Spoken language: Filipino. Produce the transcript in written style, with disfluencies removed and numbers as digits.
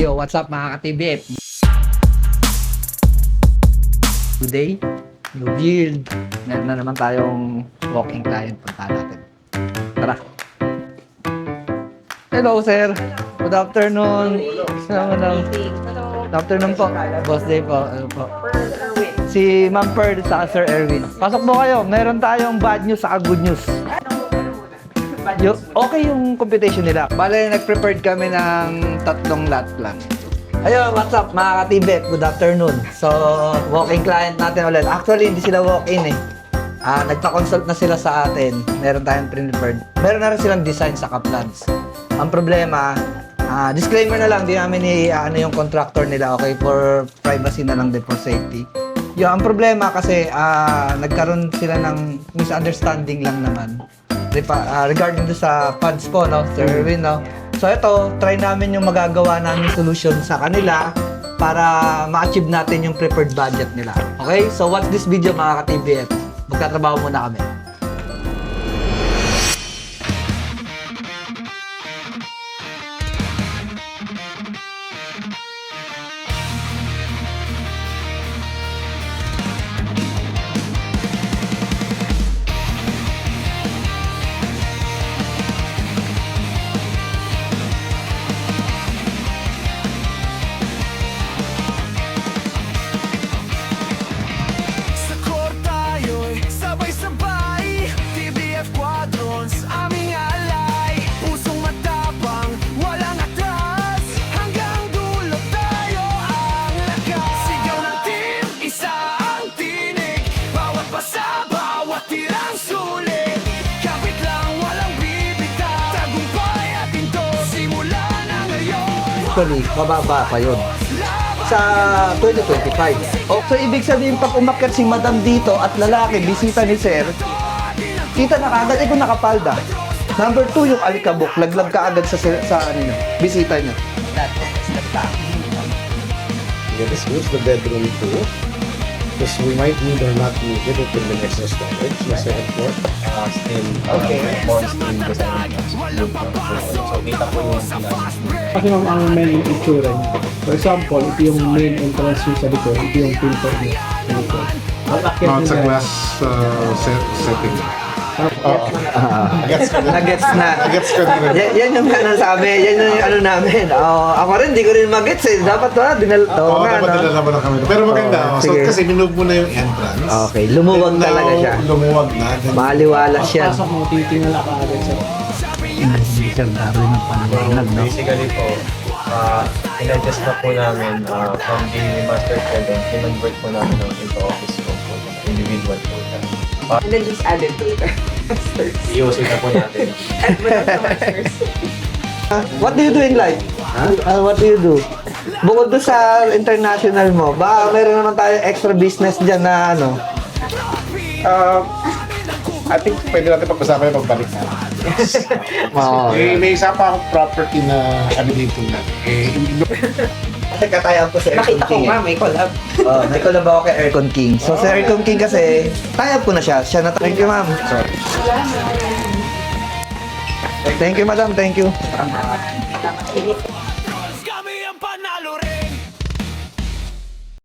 Yo, what's up mga ka-TBF? Today, new build. Meron na naman tayong walking client. Punta natin. Tara. Hello, sir. Good afternoon. Good afternoon po. Boss Day po. Ano po? Si Ma'am Pearl sa Sir Erwin. Pasok mo kayo. Meron tayong bad news sa good news. Okay yung computation nila. Bale, nag-prepared kami ng 3 lot plan. Ayun, what's up mga ka-TBet? Good afternoon. So, walk-in client natin ulit. Actually, hindi sila walk-in eh. Nagpa-consult na sila sa atin. Meron tayong prepared. Meron na rin silang design sa plans. Ang problema, disclaimer na lang, di namin yung contractor nila, okay? For privacy na lang din, for safety. Yung ang problema kasi, nagkaroon sila ng misunderstanding lang naman. Regarding to sa funds po, no, Sir Erwin, no. So ito, try namin yung magagawa namin solution sa kanila para ma-achieve natin yung preferred budget nila. Okay? So watch this video mga ka-TBF. Magtatrabaho muna kami. Actually, mababa pa yun sa 2025. So, ibig sabihin, pag umakyat si Madam dito at lalaki, bisita ni Sir, kita na kagad, kung nakapalda. Number 2, yung alikabok, laglag ka agad sa bisita niyo. Yeah, this goes the bedroom too. Because we might need or not need it in the next storage, the second floor. Okay. So, kita po yung Kasi ma'am, ang main itsura niya. For example, ito yung main entrance niya sa likod, ito yung pinto niya sa likod. Ang akyat no, it's a niya, glass setting. Gets ko na. Nagets na. Gets ko na rin. Yan yung ano sabi, yan yung ano namin. Ako rin, di ko rin mag-gets eh. Dapat Oo, dapat dinala mo na kami. Pero maganda, so, sige. kasi minove mo na yung entrance. Okay, lumuwag And now, talaga siya. Lumuwag na. Maliwalas yan. pasok mo, titingala ka agad sa Basically po, in-adjust na po namin from the master bedroom, in-convert po namin into office room po, individual po siya. And then just add it to the masters. I-usig na po natin. Add mo lang sa masters. What do you do in life? What do you do? Bukod doon sa international mo, baka meron naman tayo extra business dyan na ano. I think pwede natin pag-usapan yung pagbalik na. Oo. May isa pa akong property na ano dito na. Teka, tayo ako sa Aircon Nakita ko King. nga, may collab. May collab ako kay Aircon King. So sa Aircon King kasi, tie-up ko na siya. Siya na. Thank you, ma'am. Thank you, madam. Thank you.